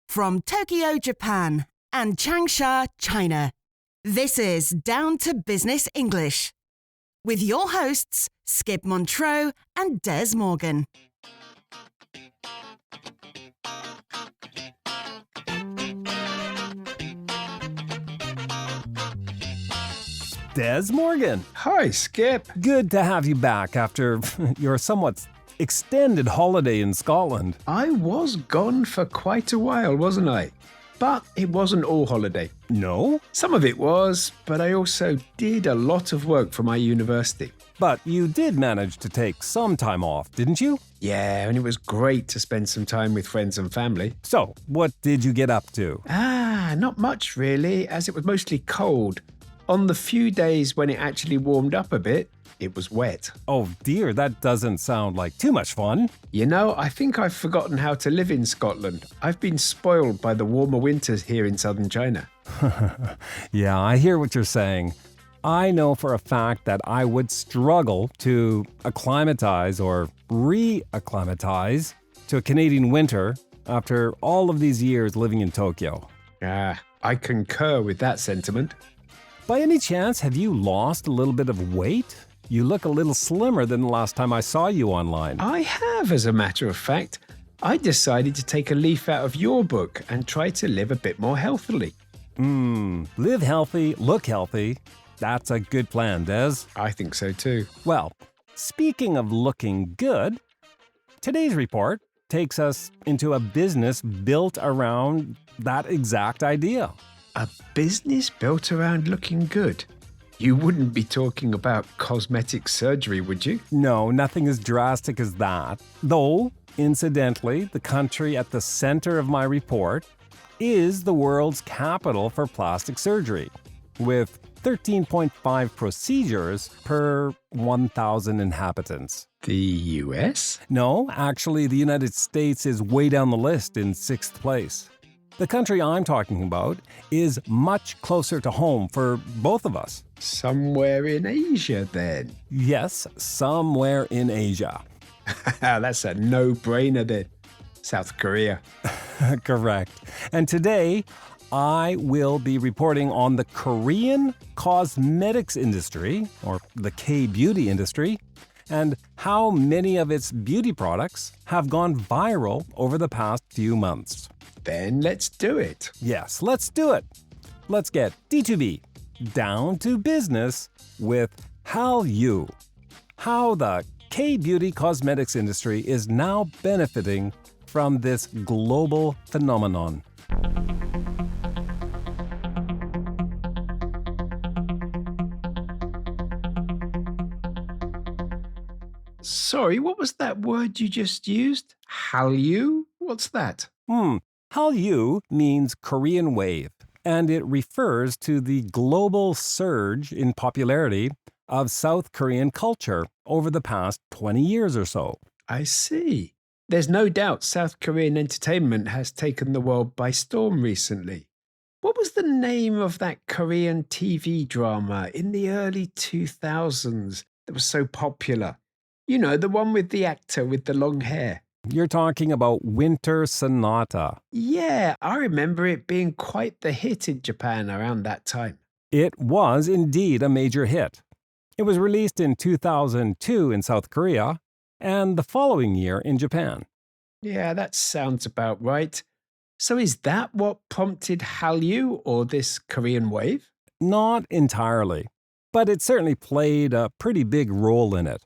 From Tokyo, Japan and Changsha, China, this is Down to Business English with your hosts, Skip Montreux and Dez Morgan. Dez Morgan. Hi, Skip. Good to have you back after your somewhat extended holiday in Scotland. I was gone for quite a while, wasn't I? But it wasn't all holiday. No? Some of it was, but I also did a lot of work for my university. But you did manage to take some time off, didn't you? Yeah, and it was great to spend some time with friends and family. So, what did you get up to? Not much really, as it was mostly cold. On the few days when it actually warmed up a bit, it was wet. Oh dear, that doesn't sound like too much fun. You know, I think I've forgotten how to live in Scotland. I've been spoiled by the warmer winters here in southern China. Yeah, I hear what you're saying. I know for a fact that I would struggle to acclimatize or re-acclimatize to a Canadian winter after all of these years living in Tokyo. I concur with that sentiment. By any chance, have you lost a little bit of weight? You look a little slimmer than the last time I saw you online. I have, as a matter of fact. I decided to take a leaf out of your book and try to live a bit more healthily. Live healthy, look healthy. That's a good plan, Des. I think so too. Well, speaking of looking good, today's report takes us into a business built around that exact idea. A business built around looking good? You wouldn't be talking about cosmetic surgery, would you? No, nothing as drastic as that. Though, incidentally, the country at the center of my report is the world's capital for plastic surgery, with 13.5 procedures per 1,000 inhabitants. The US? No, actually, the United States is way down the list in 6th place. The country I'm talking about is much closer to home for both of us. Somewhere in Asia, then? Yes, somewhere in Asia. That's a no-brainer then. South Korea. Correct. And today, I will be reporting on the Korean cosmetics industry, or the K-beauty industry, and how many of its beauty products have gone viral over the past few months. Then let's do it. Yes, let's do it. Let's get D2B, down to business, with Hallyu. How the K-beauty cosmetics industry is now benefiting from this global phenomenon. Sorry, what was that word you just used? Hallyu? What's that? Hallyu means Korean wave, and it refers to the global surge in popularity of South Korean culture over the past 20 years or so. I see. There's no doubt South Korean entertainment has taken the world by storm recently. What was the name of that Korean TV drama in the early 2000s that was so popular? You know, the one with the actor with the long hair. You're talking about Winter Sonata. Yeah, I remember it being quite the hit in Japan around that time. It was indeed a major hit. It was released in 2002 in South Korea and the following year in Japan. Yeah, that sounds about right. So is that what prompted Hallyu, or this Korean wave? Not entirely, but it certainly played a pretty big role in it.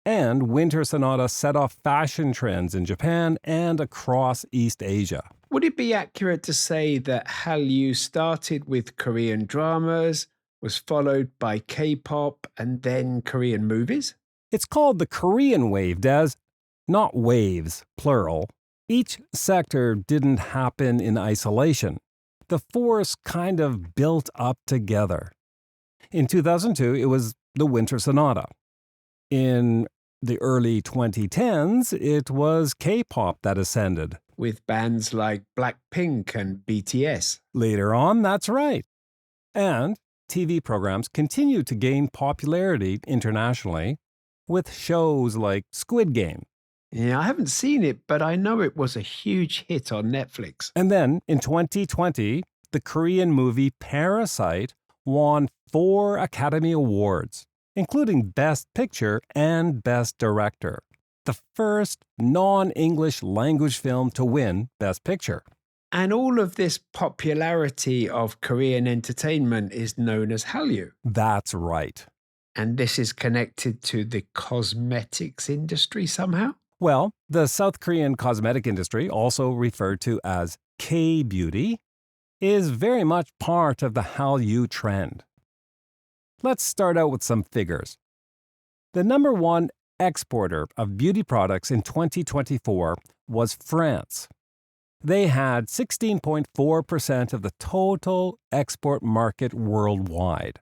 And Winter Sonata set off fashion trends in Japan and across East Asia. Would it be accurate to say that Hallyu started with Korean dramas, was followed by K-pop, and then Korean movies? It's called the Korean wave, Des. Not waves, plural. Each sector didn't happen in isolation. The force kind of built up together. In 2002, it was the Winter Sonata. In the early 2010s, it was K-pop that ascended. With bands like Blackpink and BTS. Later on, that's right. And TV programs continued to gain popularity internationally with shows like Squid Game, Yeah, I haven't seen it, but I know it was a huge hit on Netflix. And then in 2020, the Korean movie Parasite won 4 Academy Awards, including Best Picture and Best Director. The first non-English language film to win Best Picture. And all of this popularity of Korean entertainment is known as Hallyu. That's right. And this is connected to the cosmetics industry somehow? Well, the South Korean cosmetic industry, also referred to as K-beauty, is very much part of the Hallyu trend. Let's start out with some figures. The number one exporter of beauty products in 2024 was France. They had 16.4% of the total export market worldwide.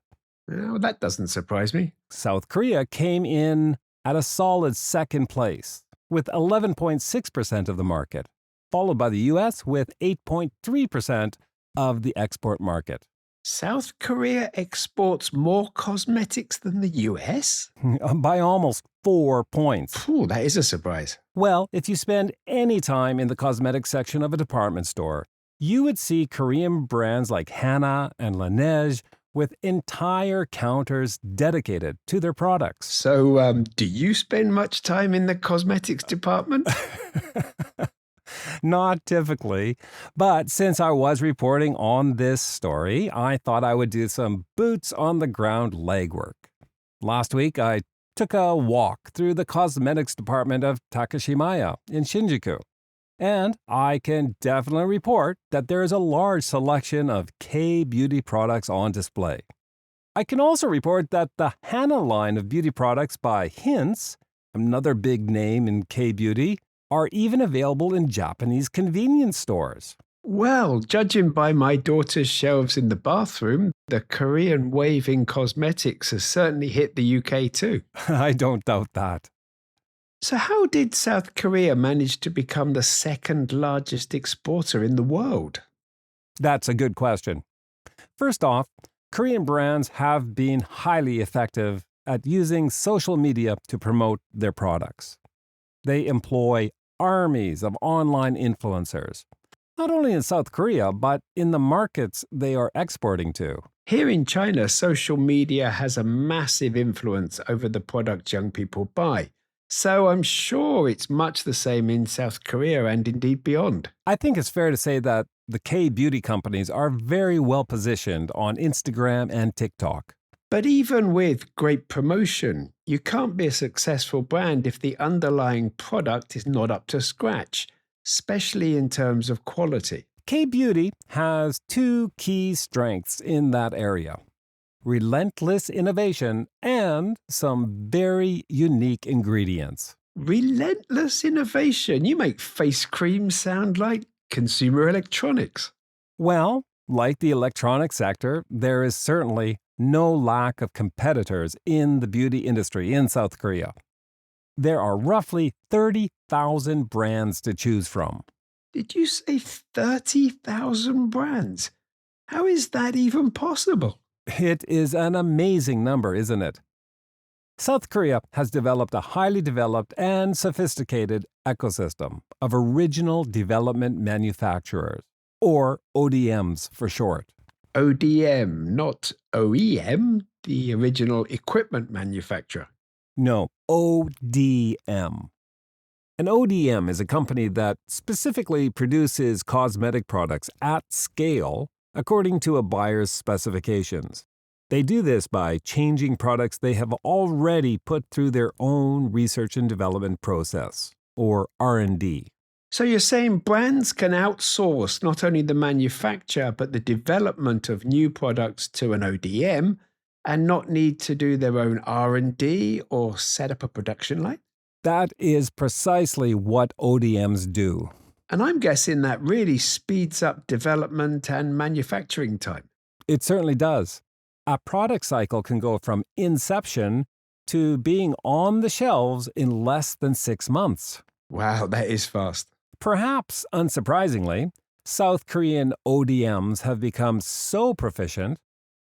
Well, that doesn't surprise me. South Korea came in at a solid second place, with 11.6% of the market, followed by the US with 8.3% of the export market. South Korea exports more cosmetics than the US? By almost 4 points. Phew, that is a surprise. Well, if you spend any time in the cosmetics section of a department store, you would see Korean brands like Hana and Laneige with entire counters dedicated to their products. So, do you spend much time in the cosmetics department? Not typically, but since I was reporting on this story, I thought I would do some boots on the ground legwork. Last week, I took a walk through the cosmetics department of Takashimaya in Shinjuku, and I can definitely report that there is a large selection of K-beauty products on display. I can also report that the Hana line of beauty products by Hints, another big name in K-beauty, are even available in Japanese convenience stores. Well, judging by my daughter's shelves in the bathroom, the Korean wave in cosmetics has certainly hit the UK too. I don't doubt that. So, how did South Korea manage to become the second largest exporter in the world? That's a good question. First off, Korean brands have been highly effective at using social media to promote their products. They employ armies of online influencers, not only in South Korea, but in the markets they are exporting to. Here in China, social media has a massive influence over the products young people buy. So I'm sure it's much the same in South Korea and indeed beyond. I think it's fair to say that the K-beauty companies are very well positioned on Instagram and TikTok. But even with great promotion, you can't be a successful brand if the underlying product is not up to scratch, especially in terms of quality. K-beauty has 2 key strengths in that area: relentless innovation and some very unique ingredients. Relentless innovation. You make face cream sound like consumer electronics. Well, like the electronics sector, there is certainly no lack of competitors in the beauty industry in South Korea. There are roughly 30,000 brands to choose from. Did you say 30,000 brands? How is that even possible? It is an amazing number, isn't it? South Korea has developed a highly developed and sophisticated ecosystem of original development manufacturers, or ODMs for short. ODM, not OEM, the original equipment manufacturer. No, ODM. An ODM is a company that specifically produces cosmetic products at scale according to a buyer's specifications. They do this by changing products they have already put through their own research and development process, or R&D. So you're saying brands can outsource not only the manufacture but the development of new products to an ODM and not need to do their own R&D or set up a production line? That is precisely what ODMs do. And I'm guessing that really speeds up development and manufacturing time. It certainly does. A product cycle can go from inception to being on the shelves in less than 6 months. Wow, that is fast. Perhaps unsurprisingly, South Korean ODMs have become so proficient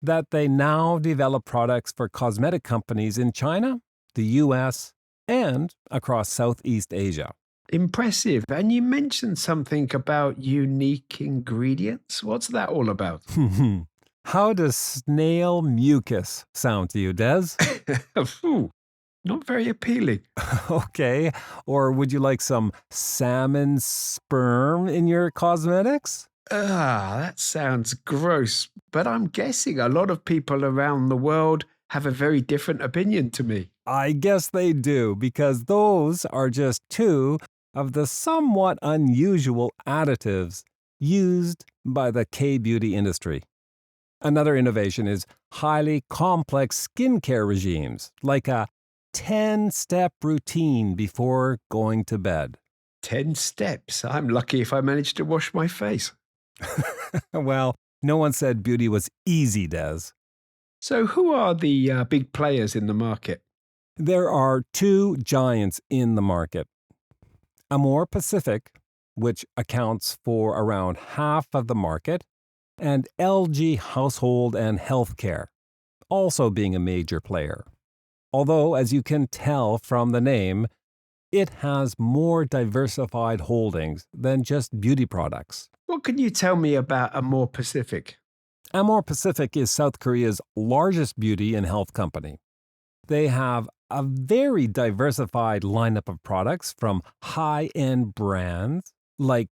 that they now develop products for cosmetic companies in China, the US, and across Southeast Asia. Impressive. And you mentioned something about unique ingredients. What's that all about? How does snail mucus sound to you, Des? Phew, not very appealing. Okay. Or would you like some salmon sperm in your cosmetics? That sounds gross. But I'm guessing a lot of people around the world have a very different opinion to me. I guess they do, because those are just two of the somewhat unusual additives used by the K-beauty industry. Another innovation is highly complex skincare regimes, like a 10-step routine before going to bed. 10 steps. I'm lucky if I manage to wash my face. Well, no one said beauty was easy, Des. So who are the big players in the market? There are two giants in the market. Amore Pacific, which accounts for around half of the market, and LG Household and Healthcare, also being a major player. Although, as you can tell from the name, it has more diversified holdings than just beauty products. What can you tell me about Amore Pacific? Amore Pacific is South Korea's largest beauty and health company. They have a very diversified lineup of products from high-end brands like,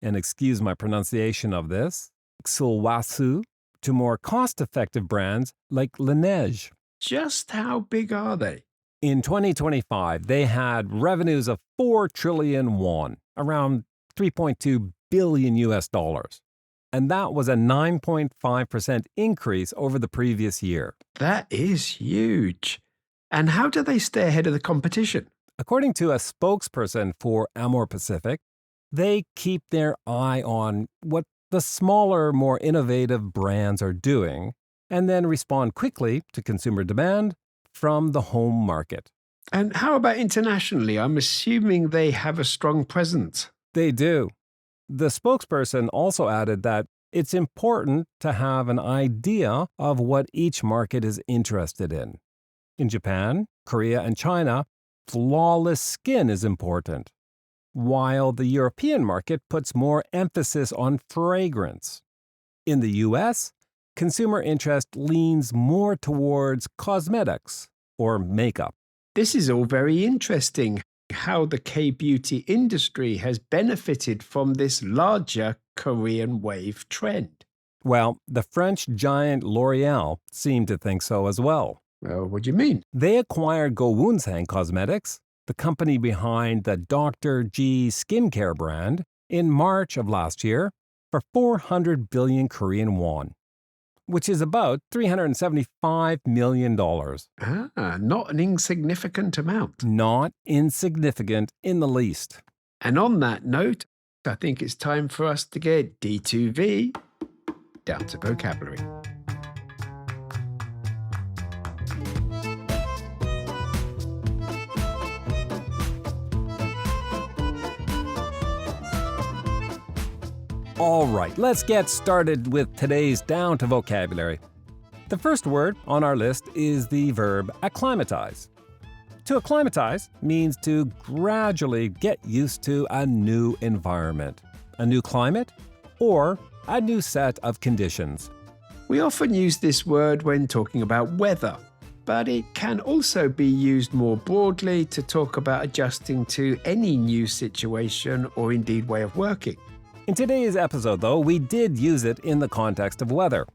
and excuse my pronunciation of this, Sulwasu, to more cost-effective brands like Laneige. Just how big are they? In 2025, they had revenues of 4 trillion won, around 3.2 billion US dollars. And that was a 9.5% increase over the previous year. That is huge. And how do they stay ahead of the competition? According to a spokesperson for Amore Pacific, they keep their eye on what the smaller, more innovative brands are doing, and then respond quickly to consumer demand from the home market. And how about internationally? I'm assuming they have a strong presence. They do. The spokesperson also added that it's important to have an idea of what each market is interested in. In Japan, Korea, and China, flawless skin is important, while the European market puts more emphasis on fragrance. In the US, consumer interest leans more towards cosmetics or makeup. This is all very interesting. How the K-beauty industry has benefited from this larger Korean wave trend. Well, the French giant L'Oreal seemed to think so as well. Well, what do you mean? They acquired Gowonsang Cosmetics, the company behind the Dr. G skincare brand, in March of last year for 400 billion Korean won, which is about $375 million. Not an insignificant amount. Not insignificant in the least. And on that note, I think it's time for us to get D2V down to vocabulary. All right, let's get started with today's Down to Vocabulary. The first word on our list is the verb acclimatize. To acclimatize means to gradually get used to a new environment, a new climate, or a new set of conditions. We often use this word when talking about weather, but it can also be used more broadly to talk about adjusting to any new situation or indeed way of working. In today's episode, though, we did use it in the context of weather.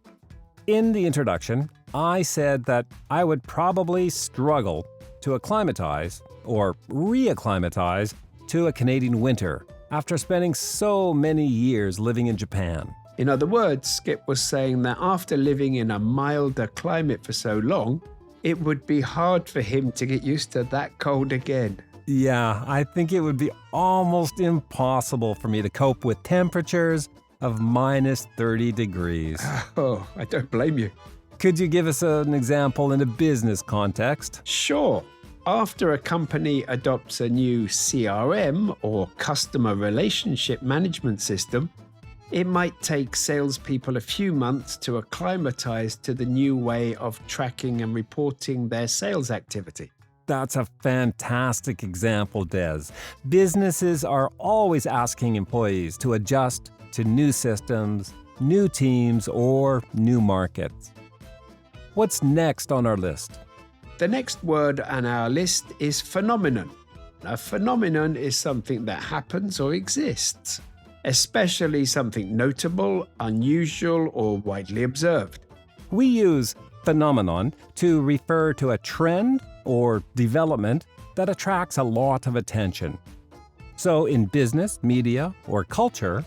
In the introduction, I said that I would probably struggle to acclimatize or reacclimatize to a Canadian winter after spending so many years living in Japan. In other words, Skip was saying that after living in a milder climate for so long, it would be hard for him to get used to that cold again. Yeah, I think it would be almost impossible for me to cope with temperatures of minus 30 degrees. Oh, I don't blame you. Could you give us an example in a business context? Sure. After a company adopts a new CRM or customer relationship management system, it might take salespeople a few months to acclimatize to the new way of tracking and reporting their sales activity. That's a fantastic example, Des. Businesses are always asking employees to adjust to new systems, new teams, or new markets. What's next on our list? The next word on our list is phenomenon. A phenomenon is something that happens or exists, especially something notable, unusual, or widely observed. We use phenomenon to refer to a trend or development that attracts a lot of attention. So in business, media, or culture,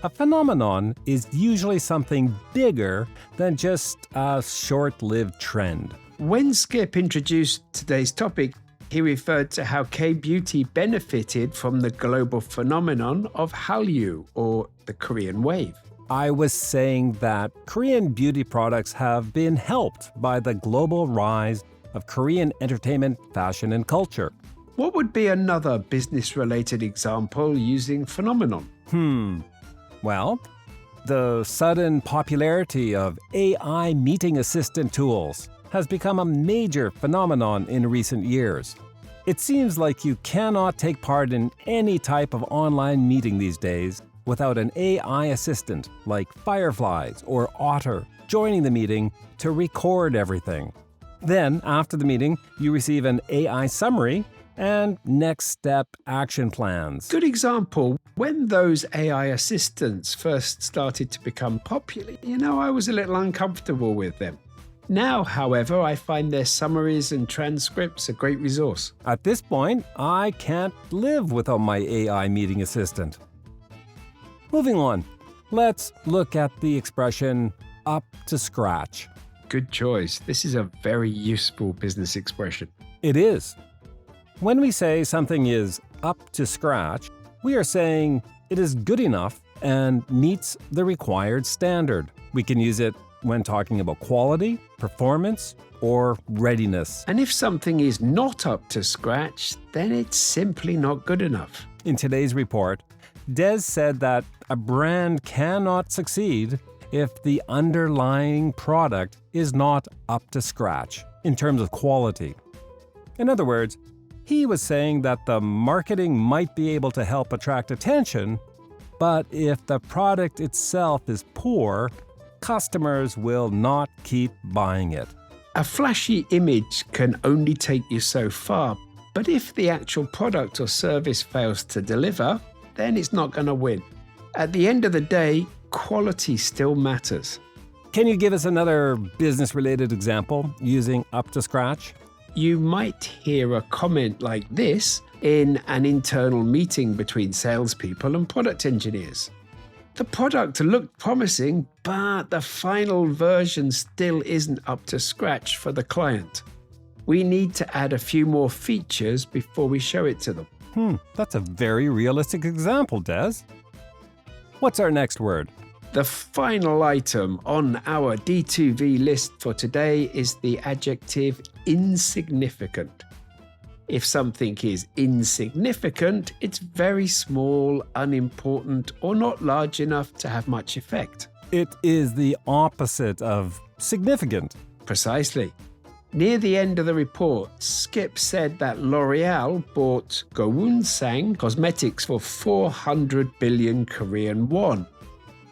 a phenomenon is usually something bigger than just a short-lived trend. When Skip introduced today's topic, he referred to how K-beauty benefited from the global phenomenon of Hallyu, or the Korean wave. I was saying that Korean beauty products have been helped by the global rise of Korean entertainment, fashion, and culture. What would be another business-related example using phenomenon? Well, the sudden popularity of AI meeting assistant tools has become a major phenomenon in recent years. It seems like you cannot take part in any type of online meeting these days without an AI assistant like Fireflies or Otter joining the meeting to record everything. Then, after the meeting, you receive an AI summary and next step action plans. Good example. When those AI assistants first started to become popular, I was a little uncomfortable with them. Now, however, I find their summaries and transcripts a great resource. At this point, I can't live without my AI meeting assistant. Moving on, let's look at the expression up to scratch. Good choice. This is a very useful business expression. It is. When we say something is up to scratch, we are saying it is good enough and meets the required standard. We can use it when talking about quality, performance, or readiness. And if something is not up to scratch, then it's simply not good enough. In today's report, Des said that a brand cannot succeed if the underlying product is not up to scratch in terms of quality. In other words, he was saying that the marketing might be able to help attract attention, but if the product itself is poor, customers will not keep buying it. A flashy image can only take you so far, but if the actual product or service fails to deliver, then it's not going to win. At the end of the day, quality still matters. Can you give us another business-related example using up to scratch? You might hear a comment like this in an internal meeting between salespeople and product engineers. The product looked promising, but the final version still isn't up to scratch for the client. We need to add a few more features before we show it to them. That's a very realistic example, Des. What's our next word? The final item on our D2V list for today is the adjective insignificant. If something is insignificant, it's very small, unimportant, or not large enough to have much effect. It is the opposite of significant. Precisely. Near the end of the report, Skip said that L'Oreal bought Gowonsang Cosmetics for 400 billion Korean won.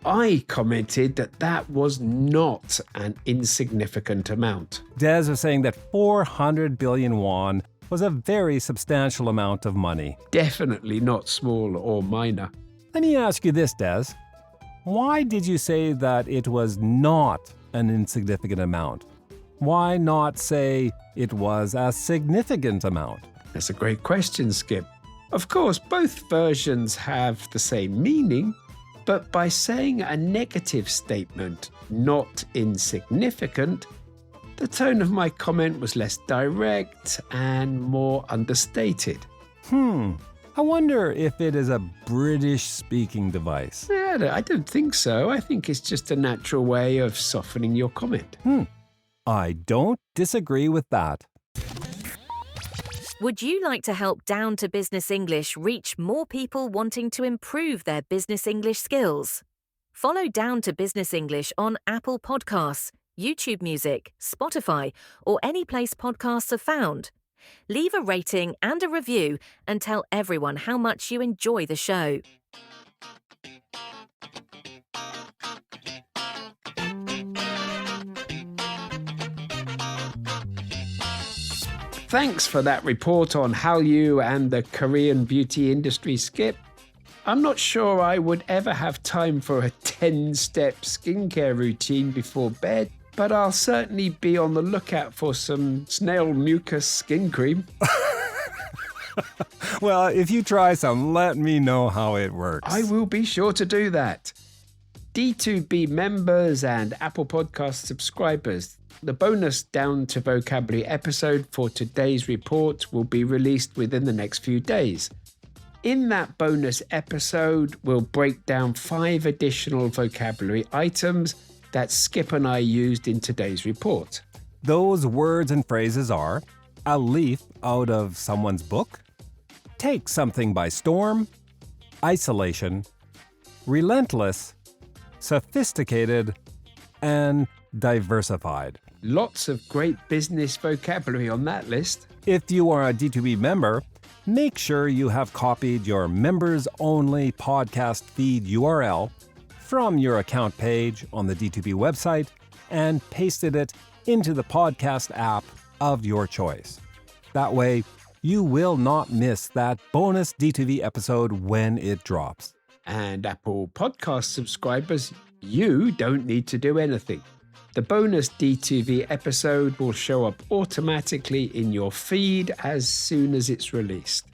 I commented that that was not an insignificant amount. Des was saying that 400 billion won was a very substantial amount of money. Definitely not small or minor. Let me ask you this, Des. Why did you say that it was not an insignificant amount? Why not say it was a significant amount? That's a great question, Skip. Of course, both versions have the same meaning, but by saying a negative statement, not insignificant, the tone of my comment was less direct and more understated. I wonder if it is a British-speaking device. I don't think so. I think it's just a natural way of softening your comment. I don't disagree with that. Would you like to help Down to Business English reach more people wanting to improve their business English skills? Follow Down to Business English on Apple Podcasts, YouTube Music, Spotify, or any place podcasts are found. Leave a rating and a review and tell everyone how much you enjoy the show. Thanks for that report on Hallyu and the Korean beauty industry, Skip. I'm not sure I would ever have time for a 10-step skincare routine before bed, but I'll certainly be on the lookout for some snail mucus skin cream. Well, if you try some, let me know how it works. I will be sure to do that. D2B members and Apple Podcast subscribers, the bonus Down to Vocabulary episode for today's report will be released within the next few days. In that bonus episode, we'll break down 5 additional vocabulary items that Skip and I used in today's report. Those words and phrases are a leaf out of someone's book, take something by storm, isolation, relentless, sophisticated, and diversified. Lots of great business vocabulary on that list. If you are a D2B member, make sure you have copied your members-only podcast feed URL from your account page on the D2B website and pasted it into the podcast app of your choice. That way, you will not miss that bonus D2B episode when it drops. And Apple Podcast subscribers, you don't need to do anything. The bonus D2V episode will show up automatically in your feed as soon as it's released.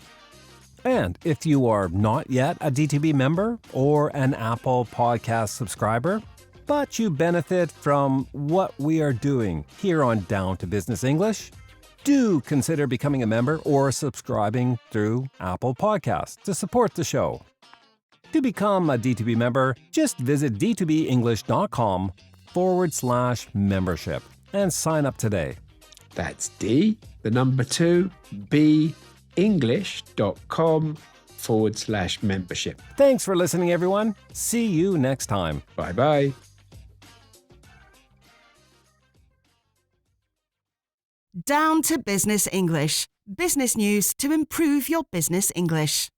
And if you are not yet a D2B member or an Apple Podcast subscriber, but you benefit from what we are doing here on Down to Business English, do consider becoming a member or subscribing through Apple Podcasts to support the show. To become a D2B member, just visit d2benglish.com/membership and sign up today. That's D2B English.com/membership. Thanks for listening, everyone. See you next time. Bye-bye. Down to Business English. Business news to improve your business English.